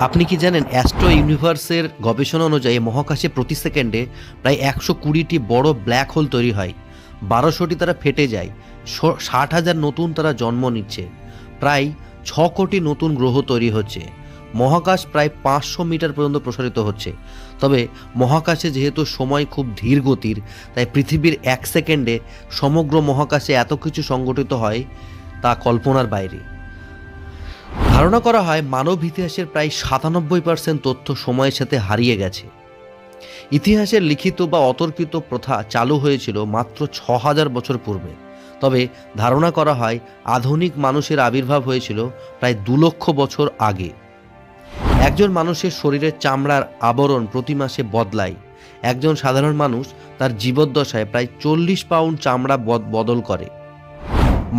আপনি কি জানেন অ্যাস্ট্রো ইউনিভার্সের গবেষণা অনুযায়ী মহাকাশে প্রতি সেকেন্ডে প্রায় 120টি বড় ব্ল্যাক হোল তৈরি হয়, 1200টি তারা ফেটে যায়, 60,000 নতুন তারা জন্ম নিচ্ছে, প্রায় 6 কোটি নতুন গ্রহ তৈরি হচ্ছে, মহাকাশ প্রায় 500 মিটার পর্যন্ত প্রসারিত হচ্ছে। তবে মহাকাশে যেহেতু সময় খুব ধীর গতির, তাই পৃথিবীর 1 সেকেন্ডে সমগ্র মহাকাশে এত কিছু সংঘটিত হয় তা কল্পনার বাইরে। ধারণা করা হয় মানব ইতিহাসের প্রায় 97% তথ্য সময়ের সাথে হারিয়ে গেছে। ইতিহাসের লিখিত বা অতর্কিত প্রথা চালু হয়েছিল মাত্র 6000 বছর পূর্বে। তবে ধারণা করা হয় আধুনিক মানুষের আবির্ভাব হয়েছিল প্রায় 2 লক্ষ বছর আগে। একজন মানুষের শরীরের চামড়ার আবরণ প্রতি মাসে বদলায়। একজন সাধারণ মানুষ তার জীবদ্দশায় প্রায় 40 পাউন্ড চামড়া বদল করে।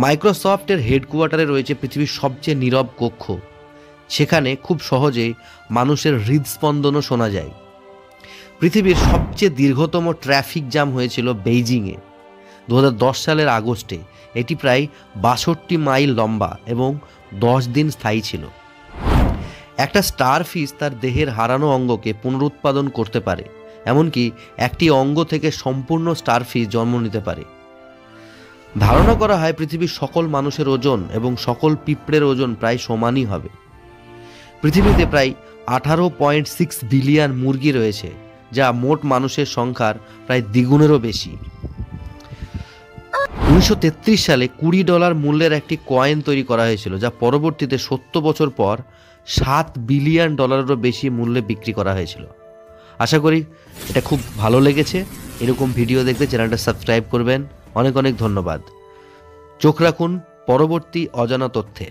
মাইক্রোসফটের হেডকোয়ার্টারে রয়েছে পৃথিবীর সবচেয়ে নীরব কক্ষ। সেখানে খুব সহজেই মানুষের হৃদস্পন্দনও শোনা যায়। পৃথিবীর সবচেয়ে দীর্ঘতম ট্রাফিক জ্যাম হয়েছিল বেইজিংয়ে 2010 সালের আগস্টে। এটি প্রায় 62 মাইল লম্বা এবং 10 দিন স্থায়ী ছিল। একটা স্টারফিশ তার দেহের হারানো অঙ্গকে পুনরুৎপাদন করতে পারে, এমনকি একটি অঙ্গ থেকে সম্পূর্ণ স্টারফিশ জন্ম নিতে পারে। ধারণা করা হয় পৃথিবীর সকল মানুষের ওজন এবং সকল পিঁপড়ের ওজন প্রায় সমানই হবে। পৃথিবীতে প্রায় 18.6 বিলিয়ন মুরগি রয়েছে, যা মোট মানুষের সংখ্যার প্রায় দ্বিগুণেরও বেশি। 1933 সালে $20 মূল্যের একটি কয়েন তৈরি করা হয়েছিল, যা পরবর্তীতে 70 বছর পর $7 বিলিয়নেরও বেশি মূল্যে বিক্রি করা হয়েছিল। আশা করি এটা খুব ভালো লেগেছে। এরকম ভিডিও দেখতে চ্যানেলটা সাবস্ক্রাইব করবেন। অনেক অনেক ধন্যবাদ। চোখ রাখুন পরবর্তী অজানা তথ্যে।